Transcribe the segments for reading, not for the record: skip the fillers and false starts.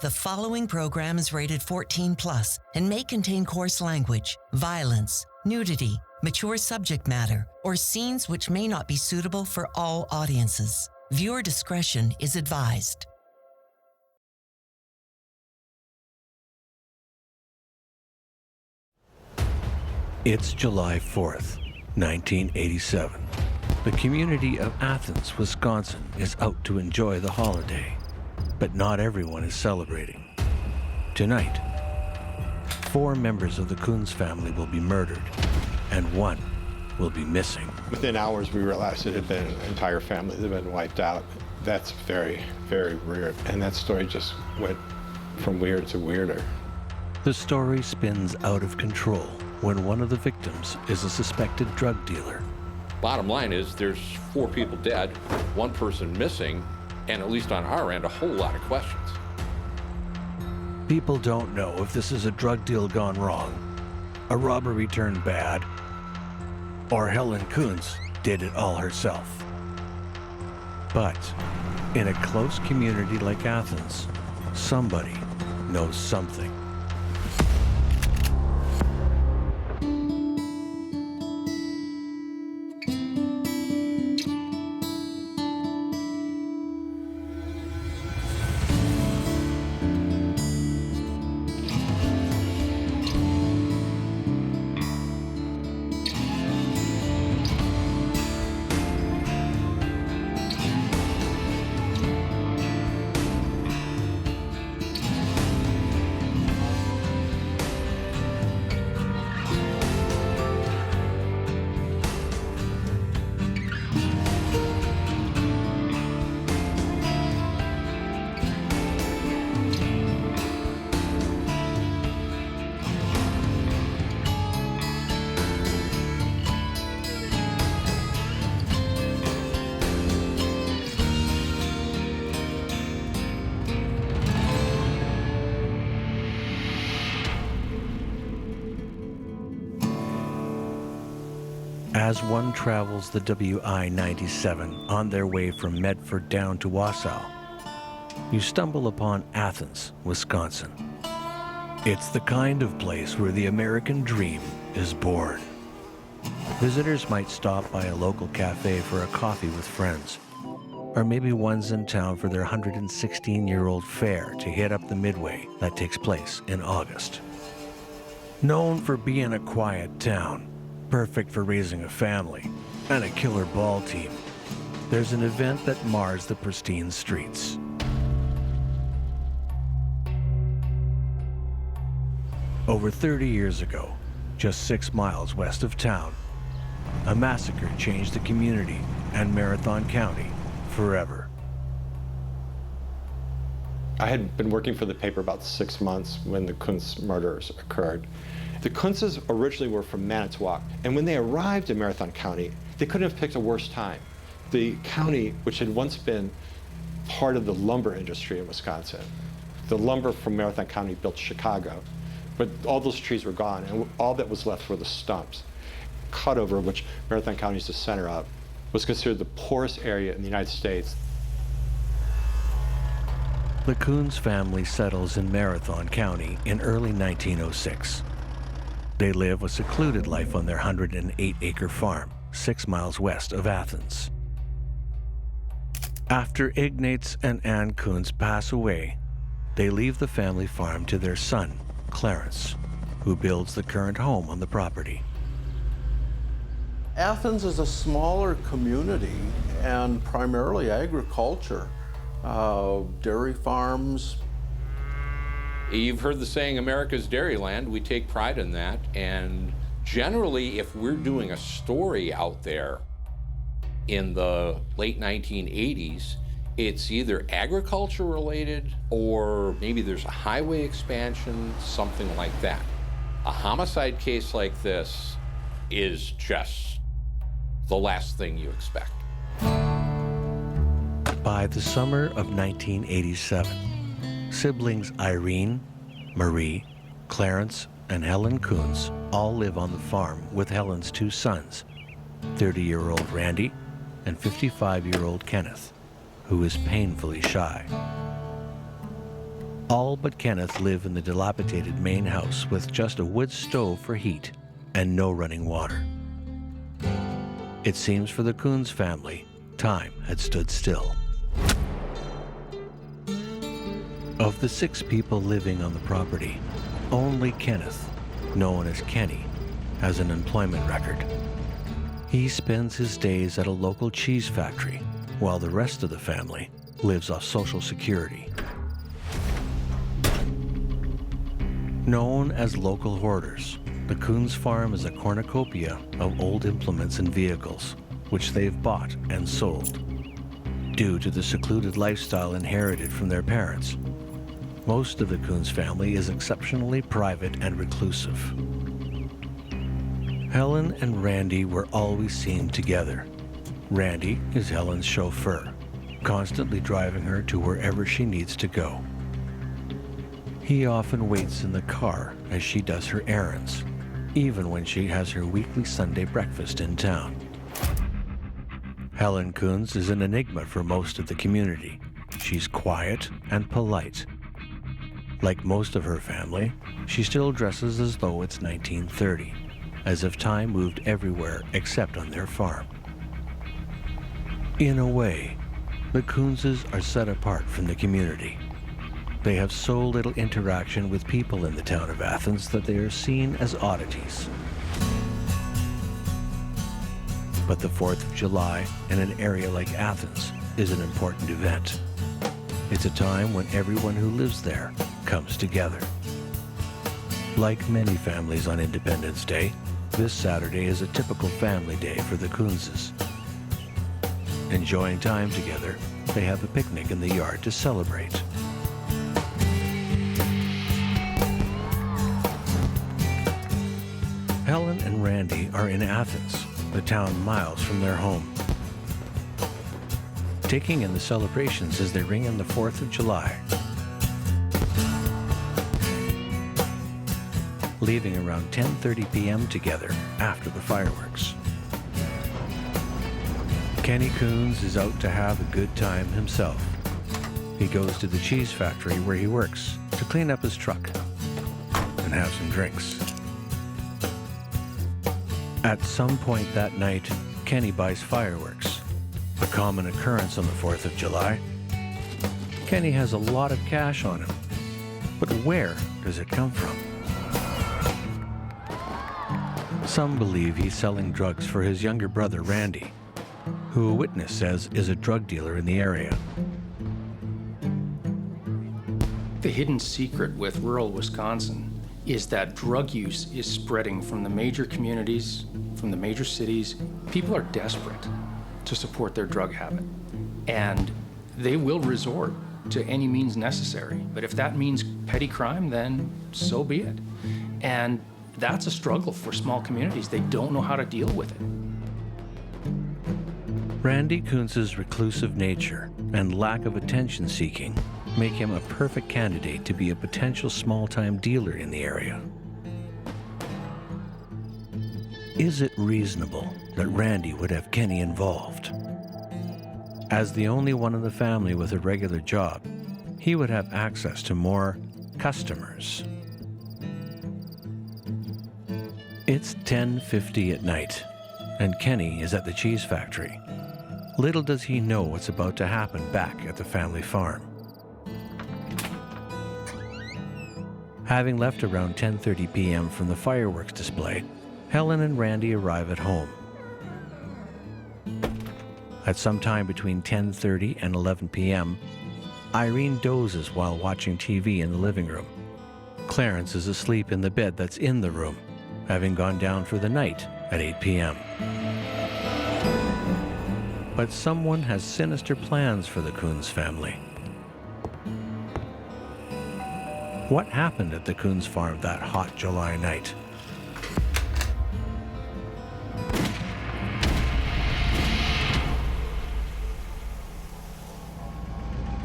The following program is rated 14 plus and may contain coarse language, violence, nudity, mature subject matter, or scenes which may not be suitable for all audiences. Viewer discretion is advised. It's July 4th, 1987. The community of Athens, Wisconsin is out to enjoy the holiday, but not everyone is celebrating. Tonight, 4 members of the Kunz family will be murdered, and 1 will be missing. Within hours, we realized it had been an entire family that had been wiped out. That's very, very weird, and that story just went from weird to weirder. The story spins out of control when one of the victims is a suspected drug dealer. Bottom line is there's 4 people dead, 1 person missing, and at least on our end, a whole lot of questions. People don't know if this is a drug deal gone wrong, a robbery turned bad, or Helen Kunz did it all herself. But in a close community like Athens, somebody knows something. As one travels the WI-97 on their way from Medford down to Wausau, you stumble upon Athens, Wisconsin. It's the kind of place where the American dream is born. Visitors might stop by a local cafe for a coffee with friends, or maybe one's in town for their 116-year-old fair to hit up the Midway that takes place in August. Known for being a quiet town, perfect for raising a family, and a killer ball team, there's an event that mars the pristine streets. Over 30 years ago, just 6 miles west of town, a massacre changed the community and Marathon County forever. I had been working for the paper about 6 months when the Kunz murders occurred. The Kunzes originally were from Manitowoc, and when they arrived in Marathon County, they couldn't have picked a worse time. The county, which had once been part of the lumber industry in Wisconsin, the lumber from Marathon County built Chicago, but all those trees were gone, and all that was left were the stumps. Cutover, which Marathon County is the center of, was considered the poorest area in the United States. The Kunz family settles in Marathon County in early 1906. They live a secluded life on their 108-acre farm, 6 miles west of Athens. After Ignatz and Ann Kunz pass away, they leave the family farm to their son, Clarence, who builds the current home on the property. Athens is a smaller community and primarily agriculture. Dairy farms. You've heard the saying, America's Dairyland. We take pride in that. And generally, if we're doing a story out there in the late 1980s, it's either agriculture related or maybe there's a highway expansion, something like that. A homicide case like this is just the last thing you expect. By the summer of 1987, siblings Irene, Marie, Clarence, and Helen Kunz all live on the farm with Helen's 2 sons, 30-year-old Randy and 55-year-old Kenneth, who is painfully shy. All but Kenneth live in the dilapidated main house with just a wood stove for heat and no running water. It seems for the Kunz family, time had stood still. Of the 6 people living on the property, only Kenneth, known as Kenny, has an employment record. He spends his days at a local cheese factory, while the rest of the family lives off Social Security. Known as local hoarders, the Kunz farm is a cornucopia of old implements and vehicles, which they've bought and sold. Due to the secluded lifestyle inherited from their parents, most of the Kunz family is exceptionally private and reclusive. Helen and Randy were always seen together. Randy is Helen's chauffeur, constantly driving her to wherever she needs to go. He often waits in the car as she does her errands, even when she has her weekly Sunday breakfast in town. Helen Kunz is an enigma for most of the community. She's quiet and polite. Like most of her family, she still dresses as though it's 1930, as if time moved everywhere except on their farm. In a way, the Kunzes are set apart from the community. They have so little interaction with people in the town of Athens that they are seen as oddities. But the 4th of July in an area like Athens is an important event. It's a time when everyone who lives there comes together. Like many families on Independence Day, this Saturday is a typical family day for the Kunzes. Enjoying time together, they have a picnic in the yard to celebrate. Helen and Randy are in Athens, the town miles from their home. Taking in the celebrations as they ring in the 4th of July. Leaving around 10:30 p.m. together after the fireworks. Kenny Kunz is out to have a good time himself. He goes to the cheese factory where he works to clean up his truck and have some drinks. At some point that night, Kenny buys fireworks, a common occurrence on the 4th of July. Kenny has a lot of cash on him, but where does it come from? Some believe he's selling drugs for his younger brother, Randy, who a witness says is a drug dealer in the area. The hidden secret with rural Wisconsin is that drug use is spreading from the major communities, from the major cities. People are desperate to support their drug habit, and they will resort to any means necessary. But if that means petty crime, then so be it. And that's a struggle for small communities. They don't know how to deal with it. Randy Kunz's reclusive nature and lack of attention-seeking make him a perfect candidate to be a potential small-time dealer in the area. Is it reasonable that Randy would have Kenny involved? As the only one in the family with a regular job, he would have access to more customers. It's 10:50 at night, and Kenny is at the cheese factory. Little does he know what's about to happen back at the family farm. Having left around 10:30 p.m. from the fireworks display, Helen and Randy arrive at home. At some time between 10:30 and 11 p.m., Irene dozes while watching TV in the living room. Clarence is asleep in the bed that's in the room, having gone down for the night at 8 p.m. But someone has sinister plans for the Kunz family. What happened at the Kunz farm that hot July night?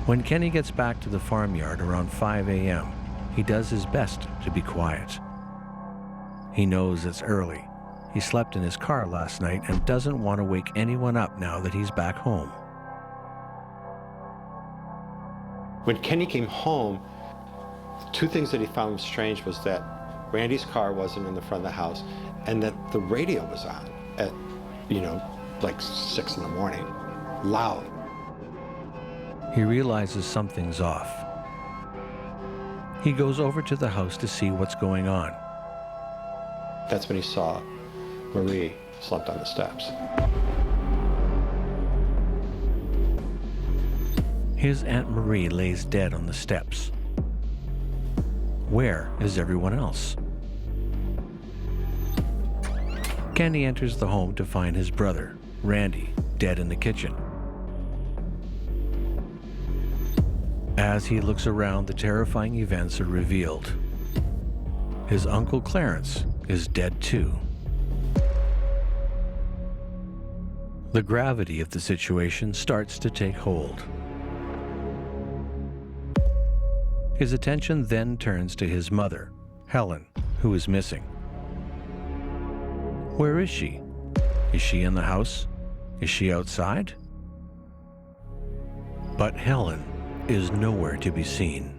When Kenny gets back to the farmyard around 5 a.m., he does his best to be quiet. He knows it's early. He slept in his car last night and doesn't want to wake anyone up now that he's back home. When Kenny came home, Two things that he found strange was that Randy's car wasn't in the front of the house and that the radio was on at, like 6 in the morning, loud. He realizes something's off. He goes over to the house to see what's going on. That's when he saw Marie slumped on the steps. His Aunt Marie lays dead on the steps. Where is everyone else? Kenny enters the home to find his brother, Randy, dead in the kitchen. As he looks around, the terrifying events are revealed. His uncle Clarence is dead too. The gravity of the situation starts to take hold. His attention then turns to his mother, Helen, who is missing. Where is she? Is she in the house? Is she outside? But Helen is nowhere to be seen.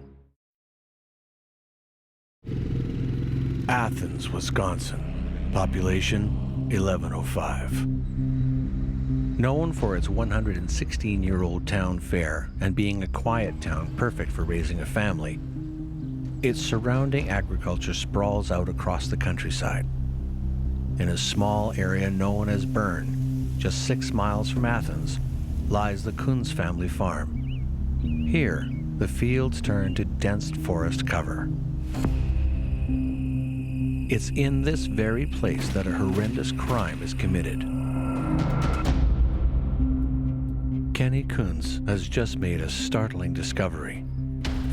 Athens, Wisconsin. Population 1105. Known for its 116-year-old town fair and being a quiet town perfect for raising a family, its surrounding agriculture sprawls out across the countryside. In a small area known as Bern, just 6 miles from Athens, lies the Kunz family farm. Here, the fields turn to dense forest cover. It's in this very place that a horrendous crime is committed. Kenneth Kunz has just made a startling discovery.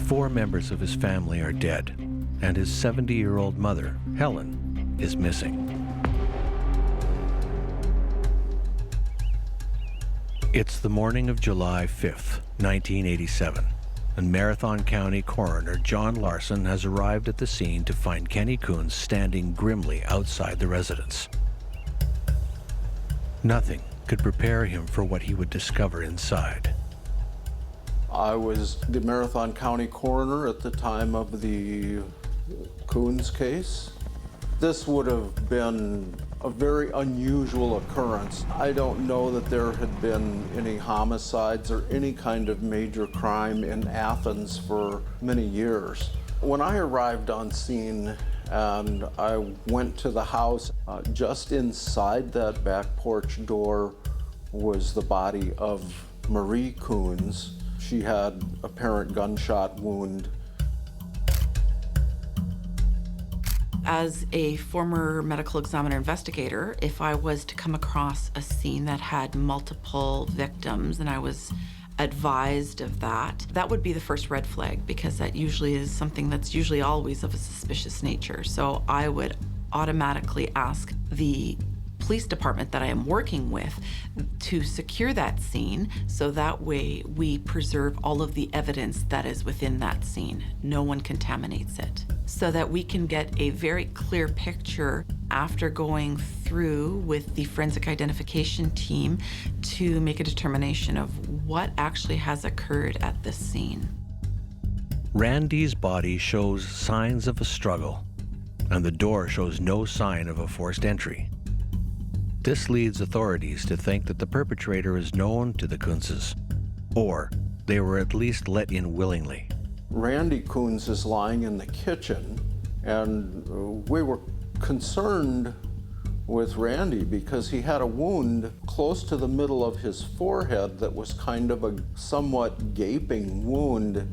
4 members of his family are dead, and his 70-year-old mother, Helen, is missing. It's the morning of July 5th, 1987, and Marathon County Coroner John Larson has arrived at the scene to find Kenneth Kunz standing grimly outside the residence. Nothing could prepare him for what he would discover inside. I was the Marathon County Coroner at the time of the Kunz case. This would have been a very unusual occurrence. I don't know that there had been any homicides or any kind of major crime in Athens for many years. When I arrived on scene and I went to the house, just inside that back porch door was the body of Marie Kunz. She had an apparent gunshot wound. As a former medical examiner investigator, if I was to come across a scene that had multiple victims and I was advised of that, that would be the first red flag, because that usually is something that's usually always of a suspicious nature. So I would automatically ask the police department that I am working with to secure that scene, so that way we preserve all of the evidence that is within that scene. No one contaminates it. So that we can get a very clear picture after going through with the forensic identification team to make a determination of what actually has occurred at this scene. Randy's body shows signs of a struggle, and the door shows no sign of a forced entry. This leads authorities to think that the perpetrator is known to the Kunzes, or they were at least let in willingly. Randy Kunz is lying in the kitchen, and we were concerned with Randy because he had a wound close to the middle of his forehead that was kind of a somewhat gaping wound,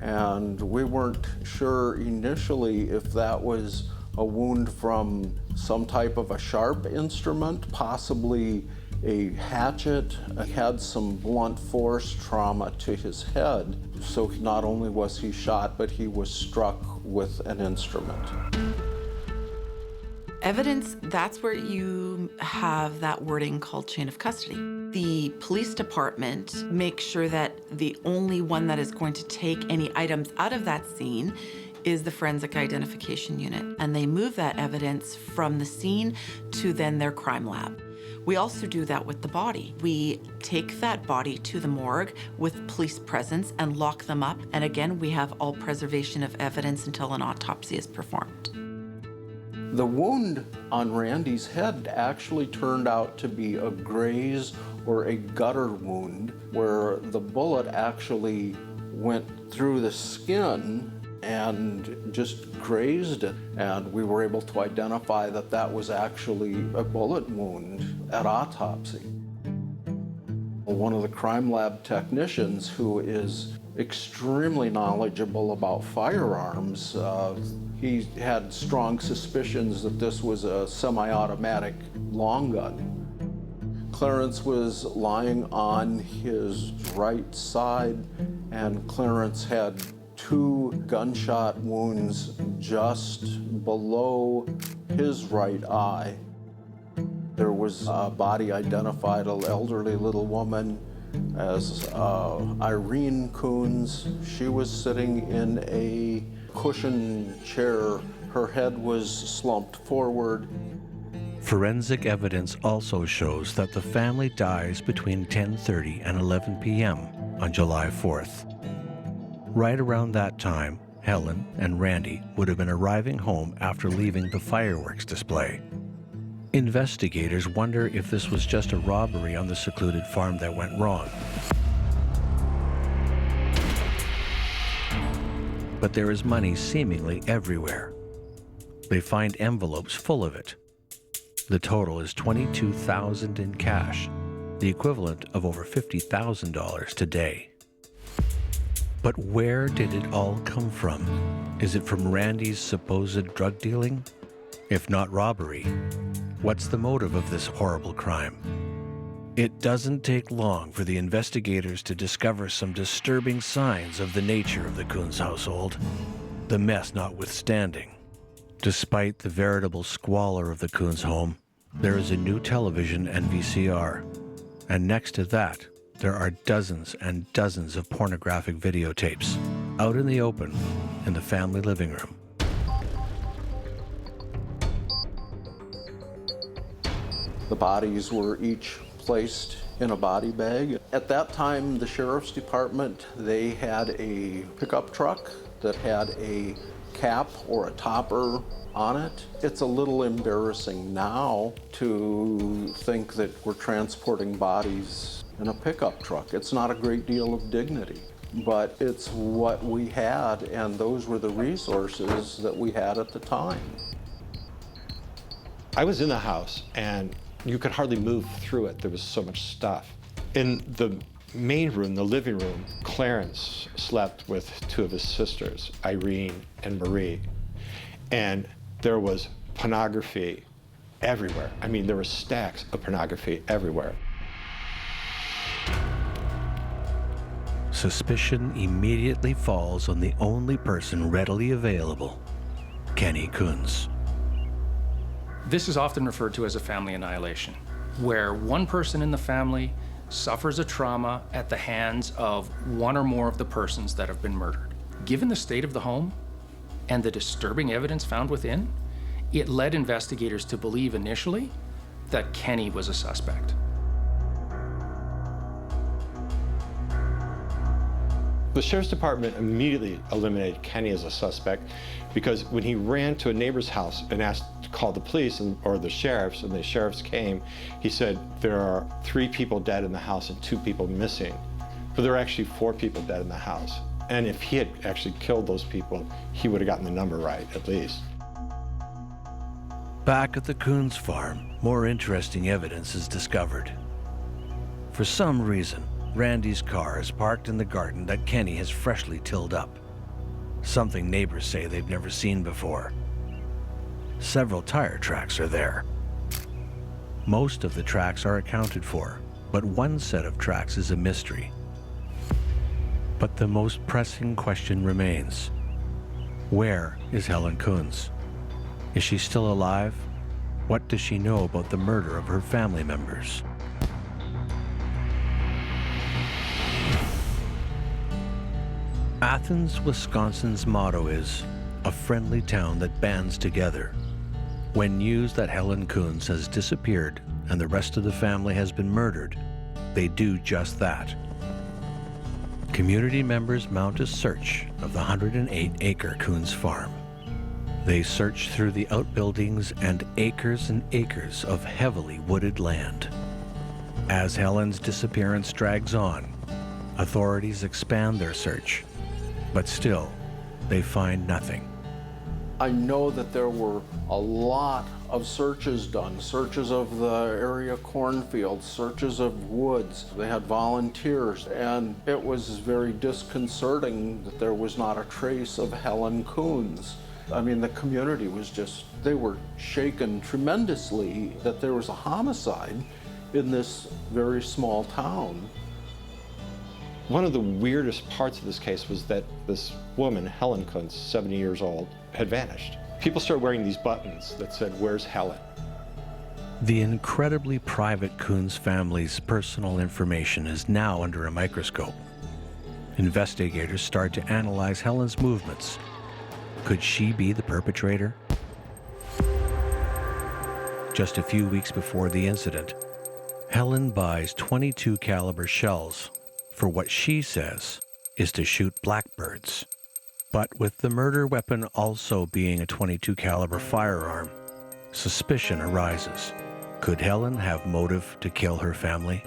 and we weren't sure initially if that was a wound from some type of a sharp instrument, possibly a hatchet. He had some blunt force trauma to his head. So not only was he shot, but he was struck with an instrument. Evidence, that's where you have that wording called chain of custody. The police department makes sure that the only one that is going to take any items out of that scene is the forensic identification unit, and they move that evidence from the scene to then their crime lab, We also do that with the body. We take that body to the morgue with police presence and lock them up. And again, we have all preservation of evidence until an autopsy is performed. The wound on Randy's head actually turned out to be a graze or a gutter wound, where the bullet actually went through the skin and just grazed it. And we were able to identify that that was actually a bullet wound at autopsy. One of the crime lab technicians, who is extremely knowledgeable about firearms, he had strong suspicions that this was a semi-automatic long gun. Clarence was lying on his right side, and Clarence had 2 gunshot wounds just below his right eye. There was a body identified, an elderly little woman, as Irene Kunz. She was sitting in a cushioned chair. Her head was slumped forward. Forensic evidence also shows that the family dies between 10:30 and 11 p.m. on July 4th. Right around that time, Helen and Randy would have been arriving home after leaving the fireworks display. Investigators wonder if this was just a robbery on the secluded farm that went wrong. But there is money seemingly everywhere. They find envelopes full of it. The total is $22,000 in cash, the equivalent of over $50,000 today. But where did it all come from? Is it from Randy's supposed drug dealing? If not robbery, what's the motive of this horrible crime? It doesn't take long for the investigators to discover some disturbing signs of the nature of the Kunz household, the mess notwithstanding. Despite the veritable squalor of the Kunz home, there is a new television and VCR. And next to that, there are dozens and dozens of pornographic videotapes out in the open in the family living room. The bodies were each placed in a body bag. At that time, the sheriff's department, they had a pickup truck that had a cap or a topper on it. It's a little embarrassing now to think that we're transporting bodies in a pickup truck. It's not a great deal of dignity, but it's what we had, and those were the resources that we had at the time. I was in the house, and you could hardly move through it. There was so much stuff. In the main room, the living room, Clarence slept with 2 of his sisters, Irene and Marie. And there was pornography everywhere. I mean, there were stacks of pornography everywhere. Suspicion immediately falls on the only person readily available, Kenneth Kunz. This is often referred to as a family annihilation, where one person in the family suffers a trauma at the hands of one or more of the persons that have been murdered. Given the state of the home and the disturbing evidence found within, it led investigators to believe initially that Kenny was a suspect. The sheriff's department immediately eliminated Kenny as a suspect because when he ran to a neighbor's house and asked to call the police or the sheriffs, and the sheriffs came, he said there are 3 people dead in the house and 2 people missing. But there are actually 4 people dead in the house. And if he had actually killed those people, he would have gotten the number right, at least. Back at the Kunz farm, more interesting evidence is discovered. For some reason, Randy's car is parked in the garden that Kenny has freshly tilled up. Something neighbors say they've never seen before. Several tire tracks are there. Most of the tracks are accounted for, but one set of tracks is a mystery. But the most pressing question remains. Where is Helen Kunz? Is she still alive? What does she know about the murder of her family members? Athens, Wisconsin's motto is, a friendly town that bands together. When news that Helen Kunz has disappeared and the rest of the family has been murdered, they do just that. Community members mount a search of the 108-acre Kunz farm. They search through the outbuildings and acres of heavily wooded land. As Helen's disappearance drags on, authorities expand their search, but still, they find nothing. I know that there were a lot of searches done, searches of the area cornfields, searches of woods. They had volunteers, and it was very disconcerting that there was not a trace of Helen Kunz. I mean, the community was just, they were shaken tremendously that there was a homicide in this very small town. One of the weirdest parts of this case was that this woman, Helen Kunz, 70 years old, had vanished. People started wearing these buttons that said, "Where's Helen?" The incredibly private Kunz family's personal information is now under a microscope. Investigators start to analyze Helen's movements. Could she be the perpetrator? Just a few weeks before the incident, Helen buys .22 caliber shells for what she says is to shoot blackbirds. But with the murder weapon also being a .22 caliber firearm, suspicion arises. Could Helen have motive to kill her family?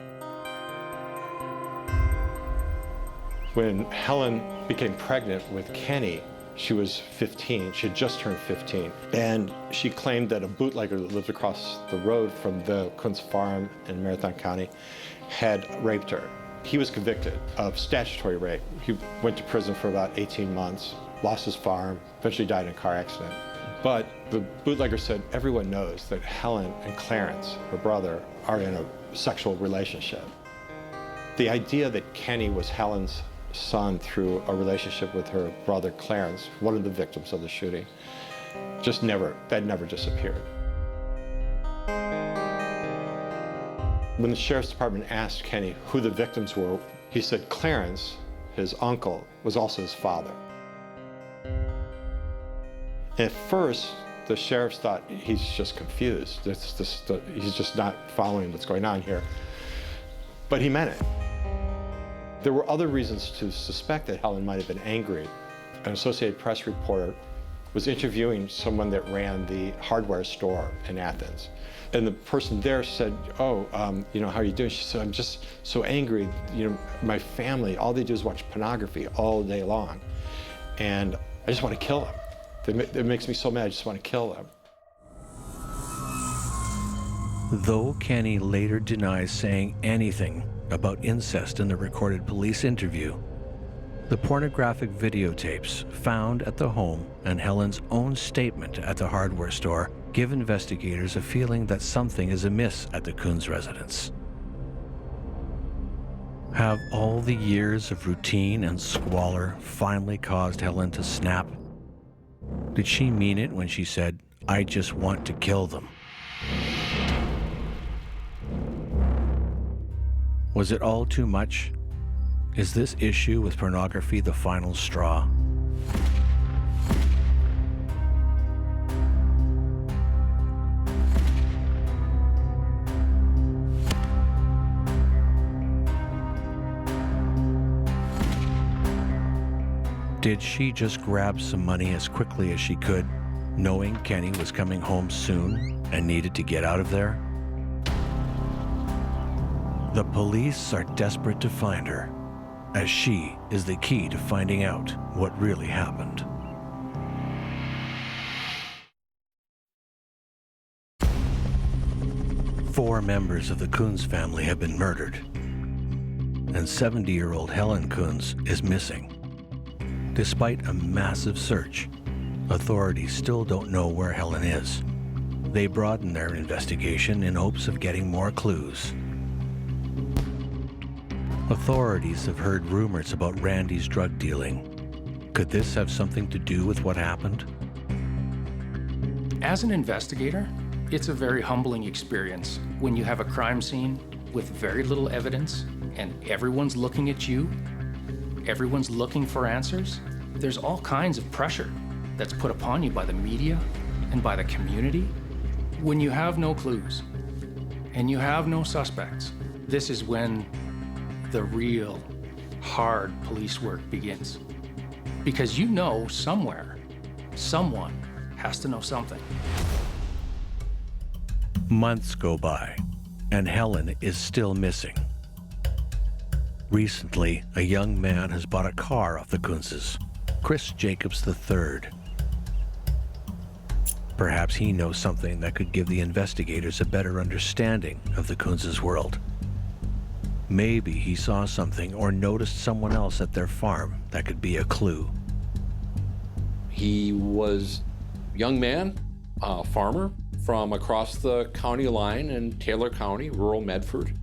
When Helen became pregnant with Kenny, she was 15. She had just turned 15. And she claimed that a bootlegger that lived across the road from the Kunz farm in Marathon County had raped her. He was convicted of statutory rape. He went to prison for about 18 months, lost his farm, eventually died in a car accident. But the bootlegger said, everyone knows that Helen and Clarence, her brother, are in a sexual relationship. The idea that Kenny was Helen's son through a relationship with her brother Clarence, one of the victims of the shooting, that never disappeared. When the sheriff's department asked Kenny who the victims were, he said Clarence, his uncle, was also his father. At first, the sheriffs thought he's just confused. He's just not following what's going on here. But he meant it. There were other reasons to suspect that Helen might have been angry. An Associated Press reporter was interviewing someone that ran the hardware store in Athens. And the person there said, how are you doing? She said, I'm just so angry. My family, all they do is watch pornography all day long. And I just want to kill them. It makes me so mad, I just want to kill them. Though Kenny later denies saying anything about incest in the recorded police interview, the pornographic videotapes found at the home and Helen's own statement at the hardware store give investigators a feeling that something is amiss at the Kunz residence. Have all the years of routine and squalor finally caused Helen to snap? Did she mean it when she said, "I just want to kill them"? Was it all too much? Is this issue with pornography the final straw? Did she just grab some money as quickly as she could, knowing Kenny was coming home soon and needed to get out of there? The police are desperate to find her, as she is the key to finding out what really happened. Four members of the Kunz family have been murdered, and 70-year-old Helen Kunz is missing. Despite a massive search, authorities still don't know where Helen is. They broaden their investigation in hopes of getting more clues. Authorities have heard rumors about Randy's drug dealing. Could this have something to do with what happened? As an investigator, it's a very humbling experience when you have a crime scene with very little evidence and everyone's looking at you, everyone's looking for answers. There's all kinds of pressure that's put upon you by the media and by the community when you have no clues. and you have no suspects, this is when the real hard police work begins. Because you know somewhere, someone has to know something. Months go by, and Helen is still missing. Recently, a young man has bought a car off the Kunzes, Chris Jacobs III. Perhaps he knows something that could give the investigators a better understanding of the Kunzes' world. Maybe he saw something or noticed someone else at their farm that could be a clue. He was a young man, a farmer from across the county line in Taylor County, rural Medford.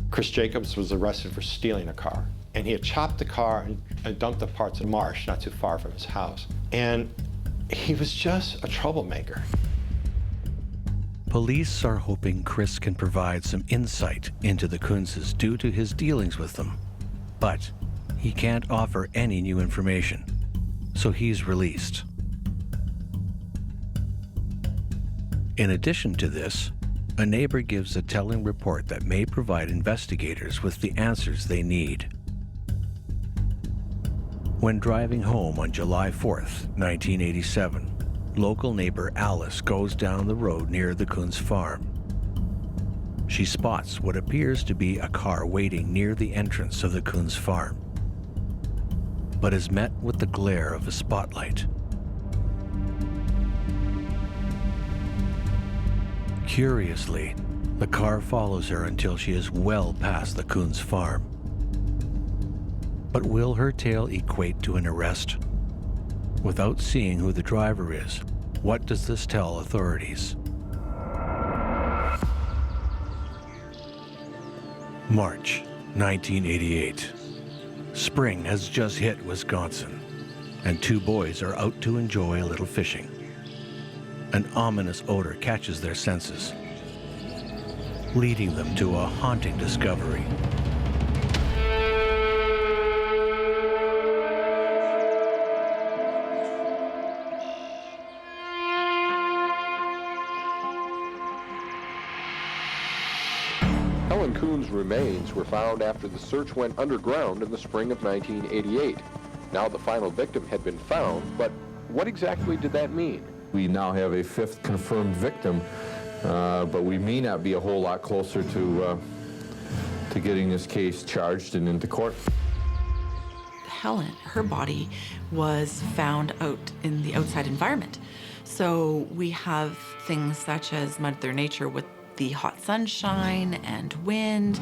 Chris Jacobs was arrested for stealing a car, and he had chopped the car and dumped the parts in a marsh not too far from his house. And he was just a troublemaker. Police are hoping Chris can provide some insight into the Kunzes due to his dealings with them. But he can't offer any new information, so he's released. In addition to this, a neighbor gives a telling report that may provide investigators with the answers they need. When driving home on July 4th, 1987, local neighbor Alice goes down the road near the Kunz farm. She spots what appears to be a car waiting near the entrance of the Kunz farm, but is met with the glare of a spotlight. Curiously, the car follows her until she is well past the Kunz farm. But will her tale equate to an arrest? Without seeing who the driver is, what does this tell authorities? March 1988. Spring has just hit Wisconsin, and two boys are out to enjoy a little fishing. An ominous odor catches their senses, leading them to a haunting discovery. Helen Kunz remains were found after the search went underground in the spring of 1988. Now the final victim had been found, but what exactly did that mean? We now have a fifth confirmed victim, but we may not be a whole lot closer to getting this case charged and into court. Helen, her body was found out in the outside environment. So we have things such as Mother Nature with the hot sunshine and wind,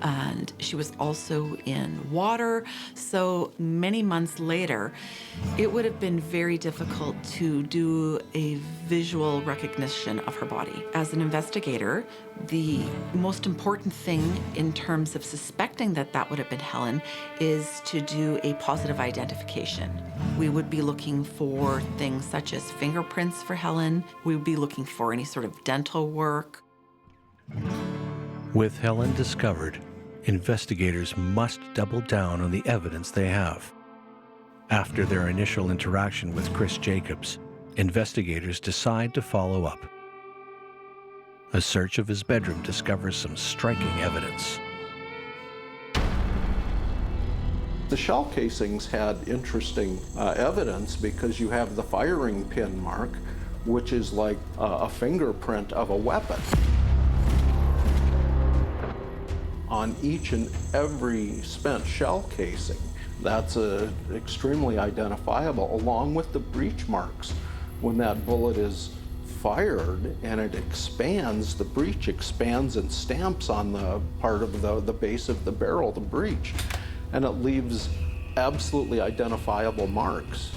and she was also in water. So many months later, it would have been very difficult to do a visual recognition of her body. As an investigator, the most important thing in terms of suspecting that that would have been Helen is to do a positive identification. We would be looking for things such as fingerprints for Helen. We would be looking for any sort of dental work. With Helen discovered, investigators must double down on the evidence they have. After their initial interaction with Chris Jacobs, investigators decide to follow up. A search of his bedroom discovers some striking evidence. The shell casings had interesting evidence because you have the firing pin mark, which is like a fingerprint of a weapon. On each and every spent shell casing, that's extremely identifiable, along with the breech marks. When that bullet is fired and it expands, the breech expands and stamps on the part of the base of the barrel, the breech, and it leaves absolutely identifiable marks.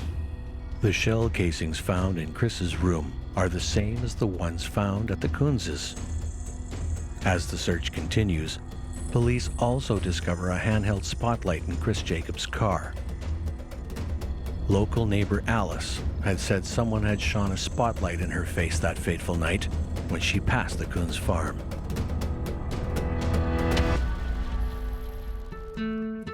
The shell casings found in Chris's room are the same as the ones found at the Kunzes. As the search continues, police also discover a handheld spotlight in Chris Jacobs' car. Local neighbor Alice had said someone had shone a spotlight in her face that fateful night when she passed the Kunz farm.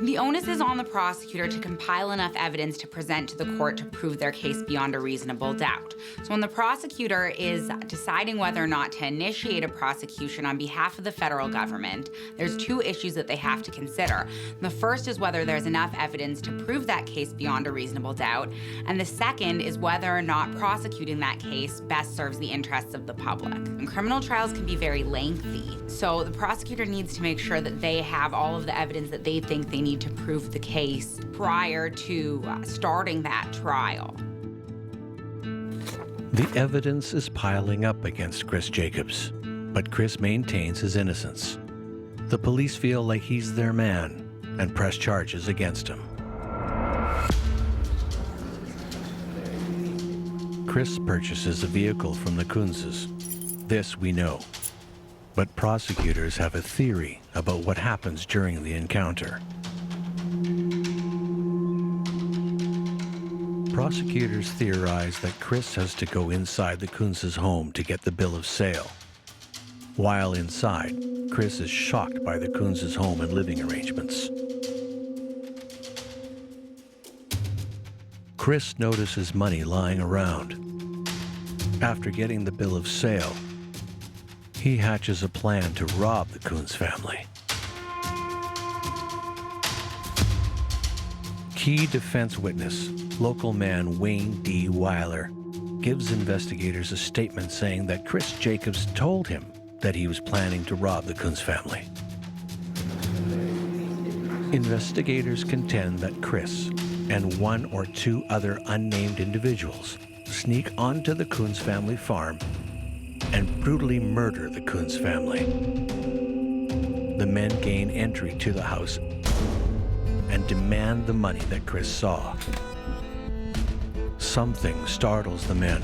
The onus is on the prosecutor to compile enough evidence to present to the court to prove their case beyond a reasonable doubt. So when the prosecutor is deciding whether or not to initiate a prosecution on behalf of the federal government, there's two issues that they have to consider. The first is whether there's enough evidence to prove that case beyond a reasonable doubt, and the second is whether or not prosecuting that case best serves the interests of the public. And criminal trials can be very lengthy, so the prosecutor needs to make sure that they have all of the evidence that they think they need to prove the case prior to starting that trial. The evidence is piling up against Chris Jacobs, but Chris maintains his innocence. The police feel like he's their man and press charges against him. Chris purchases a vehicle from the Kunzes. This we know. But prosecutors have a theory about what happens during the encounter. Prosecutors theorize that Chris has to go inside the Kunz's home to get the bill of sale. While inside, Chris is shocked by the Kunz's home and living arrangements. Chris notices money lying around. After getting the bill of sale, he hatches a plan to rob the Kunz family. Key defense witness, local man Wayne D. Weiler, gives investigators a statement saying that Chris Jacobs told him that he was planning to rob the Kunz family. Investigators contend that Chris and one or two other unnamed individuals sneak onto the Kunz family farm and brutally murder the Kunz family. The men gain entry to the house and demand the money that Chris saw. Something startles the men,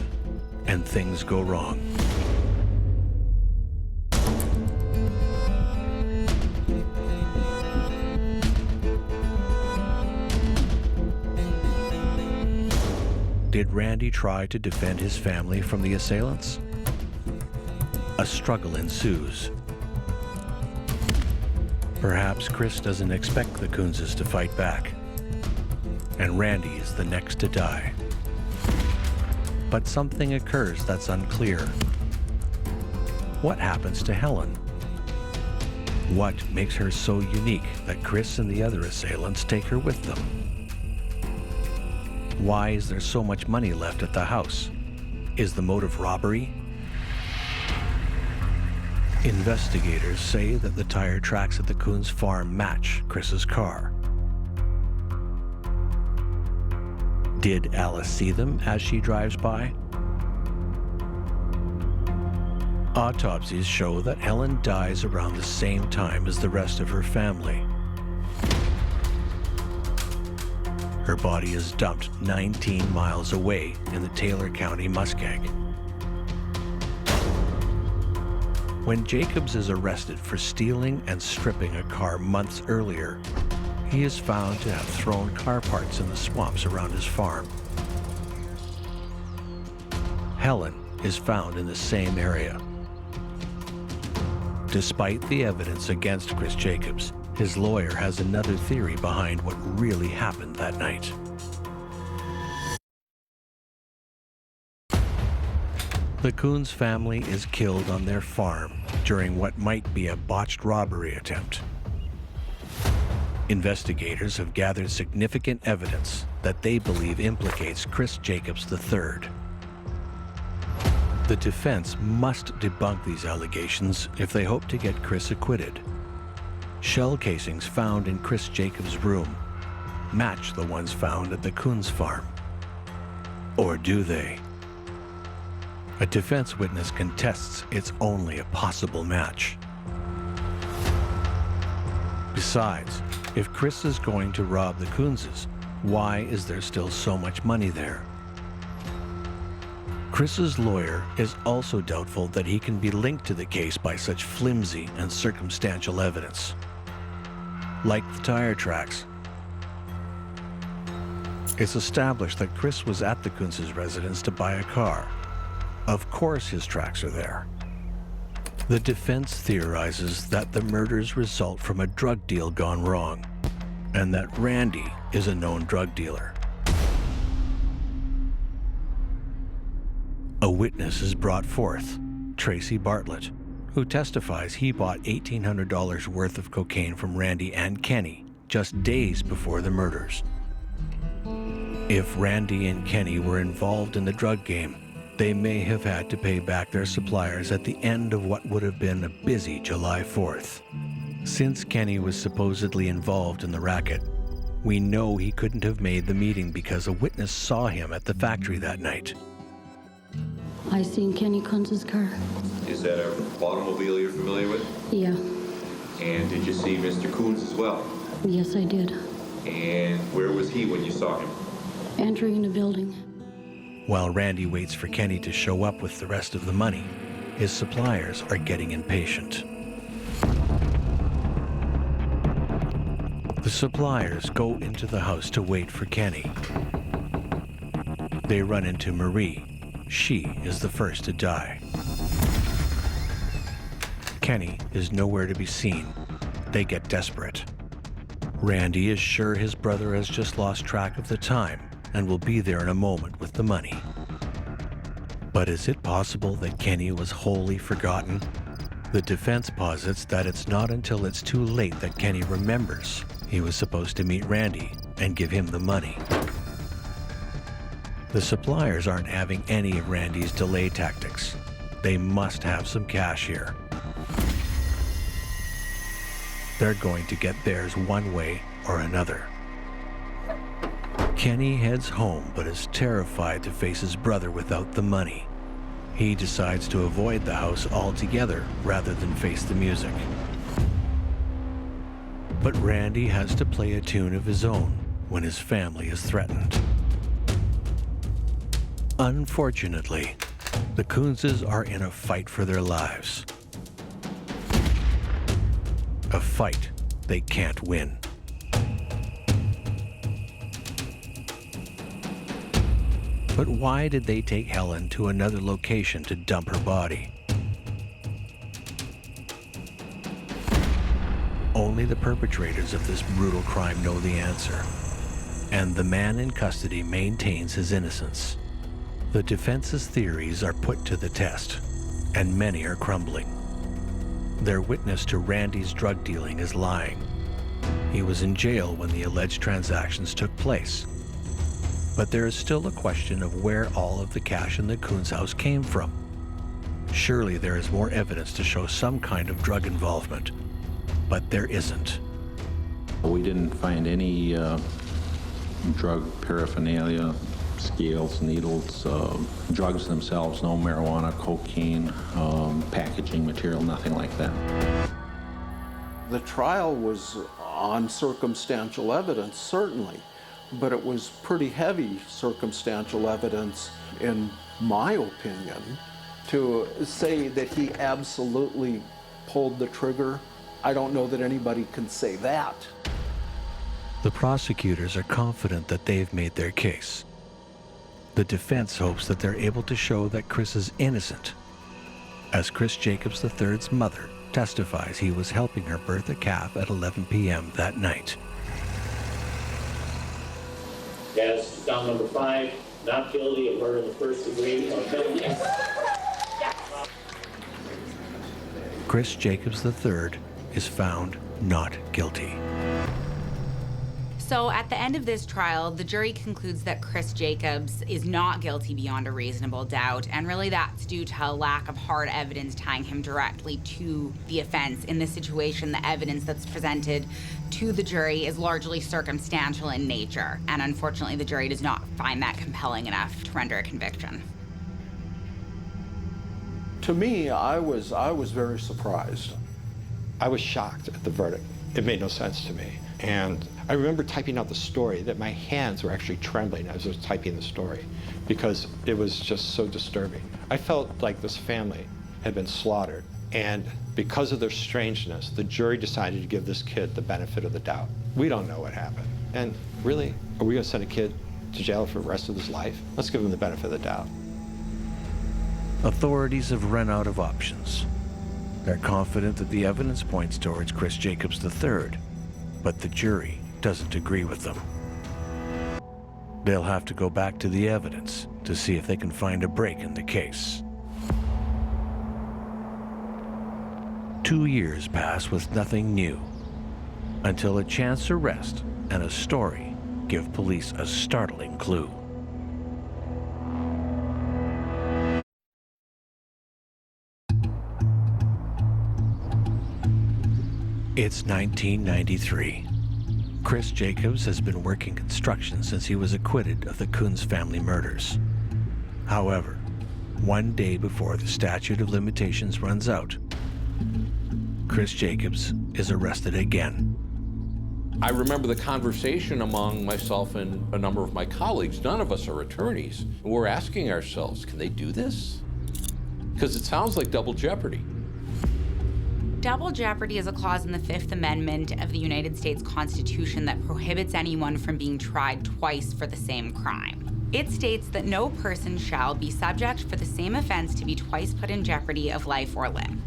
and things go wrong. Did Randy try to defend his family from the assailants? A struggle ensues. Perhaps Chris doesn't expect the Kunzes to fight back, and Randy is the next to die. But something occurs that's unclear. What happens to Helen? What makes her so unique that Chris and the other assailants take her with them? Why is there so much money left at the house? Is the motive robbery? Investigators say that the tire tracks at the Kunz farm match Chris's car. Did Alice see them as she drives by? Autopsies show that Helen dies around the same time as the rest of her family. Her body is dumped 19 miles away in the Taylor County muskeg. When Jacobs is arrested for stealing and stripping a car months earlier, he is found to have thrown car parts in the swamps around his farm. Helen is found in the same area. Despite the evidence against Chris Jacobs, his lawyer has another theory behind what really happened that night. The Kunz family is killed on their farm during what might be a botched robbery attempt. Investigators have gathered significant evidence that they believe implicates Chris Jacobs III. The defense must debunk these allegations if they hope to get Chris acquitted. Shell casings found in Chris Jacobs' room match the ones found at the Kunz farm. Or do they? A defense witness contests it's only a possible match. Besides, if Chris is going to rob the Kunzes, why is there still so much money there? Chris's lawyer is also doubtful that he can be linked to the case by such flimsy and circumstantial evidence. Like the tire tracks. It's established that Chris was at the Kunz's residence to buy a car. Of course his tracks are there. The defense theorizes that the murders result from a drug deal gone wrong. and that Randy is a known drug dealer. A witness is brought forth, Tracy Bartlett, who testifies he bought $1,800 worth of cocaine from Randy and Kenny just days before the murders. If Randy and Kenny were involved in the drug game, they may have had to pay back their suppliers at the end of what would have been a busy July 4th. Since Kenny was supposedly involved in the racket, we know he couldn't have made the meeting because a witness saw him at the factory that night. I seen Kenneth Kunz's car. Is that a automobile you're familiar with? Yeah. And did you see Mr. Kunz as well? Yes, I did. And where was he when you saw him? Entering the building. While Randy waits for Kenny to show up with the rest of the money, his suppliers are getting impatient. The suppliers go into the house to wait for Kenny. They run into Marie. She is the first to die. Kenny is nowhere to be seen. They get desperate. Randy is sure his brother has just lost track of the time and will be there in a moment with the money. But is it possible that Kenny was wholly forgotten? The defense posits that it's not until it's too late that Kenny remembers he was supposed to meet Randy and give him the money. The suppliers aren't having any of Randy's delay tactics. They must have some cash here. They're going to get theirs one way or another. Kenny heads home but is terrified to face his brother without the money. He decides to avoid the house altogether rather than face the music. But Randy has to play a tune of his own when his family is threatened. Unfortunately, the Kunzes are in a fight for their lives. A fight they can't win. But why did they take Helen to another location to dump her body? Only the perpetrators of this brutal crime know the answer, and the man in custody maintains his innocence. The defense's theories are put to the test, and many are crumbling. Their witness to Randy's drug dealing is lying. He was in jail when the alleged transactions took place. But there is still a question of where all of the cash in the Kunz house came from. Surely there is more evidence to show some kind of drug involvement, but there isn't. We didn't find any drug paraphernalia, scales, needles, drugs themselves, no marijuana, cocaine, packaging material, nothing like that. The trial was on circumstantial evidence, certainly, but it was pretty heavy circumstantial evidence, in my opinion. To say that he absolutely pulled the trigger, I don't know that anybody can say that. The prosecutors are confident that they've made their case. The defense hopes that they're able to show that Chris is innocent, as Chris Jacobs III's mother testifies he was helping her birth a calf at 11 p.m. that night. As count number 5, not guilty of murder in the first degree or felony. Chris Jacobs III is found not guilty. So at the end of this trial, the jury concludes that Chris Jacobs is not guilty beyond a reasonable doubt, and really that's due to a lack of hard evidence tying him directly to the offense. In this situation, the evidence that's presented to the jury is largely circumstantial in nature, and unfortunately the jury does not find that compelling enough to render a conviction. To me, I was very surprised. I was shocked at the verdict. It made no sense to me. And I remember typing out the story that my hands were actually trembling as I was typing the story because it was just so disturbing. I felt like this family had been slaughtered, and because of their strangeness, the jury decided to give this kid the benefit of the doubt. We don't know what happened. And really, are we gonna send a kid to jail for the rest of his life? Let's give him the benefit of the doubt. Authorities have run out of options. They're confident that the evidence points towards Chris Jacobs III, but the jury doesn't agree with them. They'll have to go back to the evidence to see if they can find a break in the case. 2 years pass with nothing new, until a chance arrest and a story give police a startling clue. It's 1993. Chris Jacobs has been working construction since he was acquitted of the Kunz family murders. However, one day before the statute of limitations runs out, Chris Jacobs is arrested again. I remember the conversation among myself and a number of my colleagues. None of us are attorneys. We're asking ourselves, can they do this? Because it sounds like double jeopardy. Double jeopardy is a clause in the Fifth Amendment of the United States Constitution that prohibits anyone from being tried twice for the same crime. It states that no person shall be subject for the same offense to be twice put in jeopardy of life or limb.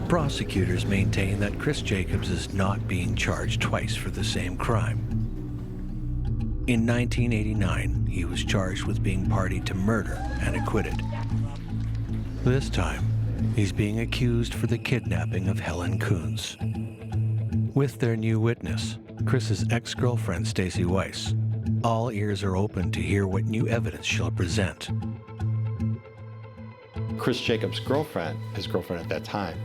Prosecutors maintain that Chris Jacobs is not being charged twice for the same crime. In 1989, he was charged with being party to murder and acquitted. This time, he's being accused for the kidnapping of Helen Kunz. With their new witness, Chris's ex-girlfriend Stacy Weiss, all ears are open to hear what new evidence she'll present. Chris Jacobs' girlfriend, his girlfriend at that time,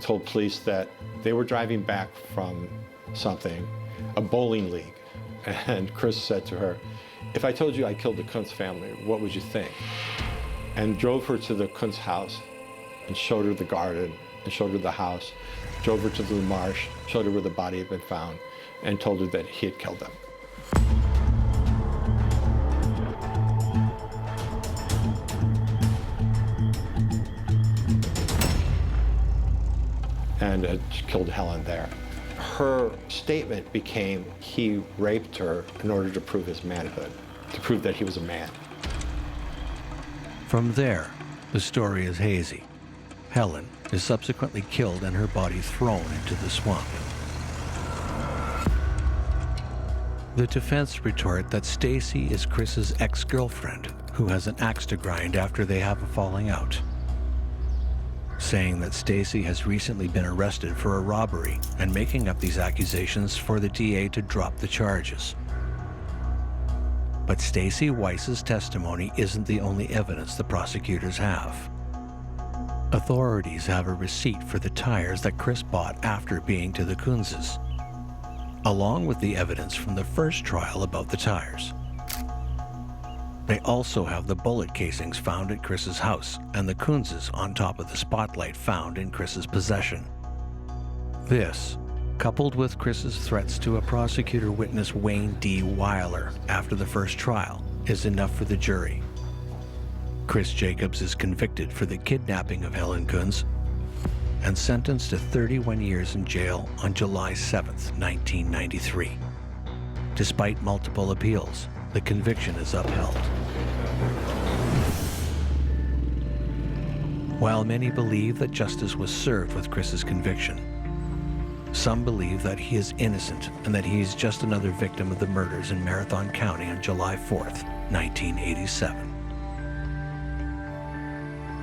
told police that they were driving back from something, a bowling league. And Chris said to her, "If I told you I killed the Kunz family, what would you think?" And drove her to the Kunz house and showed her the garden and showed her the house, drove her to the marsh, showed her where the body had been found, and told her that he had killed them. And had killed Helen there. Her statement became he raped her in order to prove his manhood, to prove that he was a man. From there, the story is hazy. Helen is subsequently killed and her body thrown into the swamp. The defense retort that Stacy is Chris's ex-girlfriend who has an axe to grind after they have a falling out, saying that Stacy has recently been arrested for a robbery and making up these accusations for the DA to drop the charges. But Stacy Weiss's testimony isn't the only evidence the prosecutors have. Authorities have a receipt for the tires that Chris bought after being to the Kunzes, along with the evidence from the first trial about the tires. They also have the bullet casings found at Chris's house and the Kunzes on top of the spotlight found in Chris's possession. This, coupled with Chris's threats to a prosecutor witness Wayne D. Weiler after the first trial, is enough for the jury. Chris Jacobs is convicted for the kidnapping of Helen Kunz and sentenced to 31 years in jail on July 7th, 1993. Despite multiple appeals, the conviction is upheld. While many believe that justice was served with Chris's conviction, some believe that he is innocent and that he is just another victim of the murders in Marathon County on July 4th, 1987.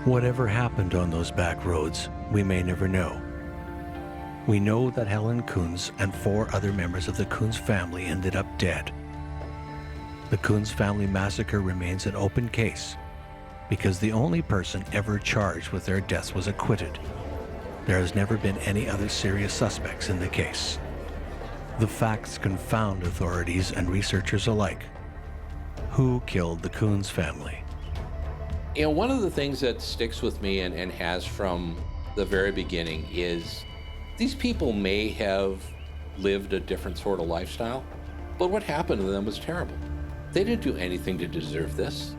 Whatever happened on those back roads, we may never know. We know that Helen Kunz and 4 other members of the Kunz family ended up dead. The Kunz family massacre remains an open case because the only person ever charged with their deaths was acquitted. There has never been any other serious suspects in the case. The facts confound authorities and researchers alike. Who killed the Kunz family? You know, one of the things that sticks with me and has from the very beginning is these people may have lived a different sort of lifestyle, but what happened to them was terrible. They didn't do anything to deserve this.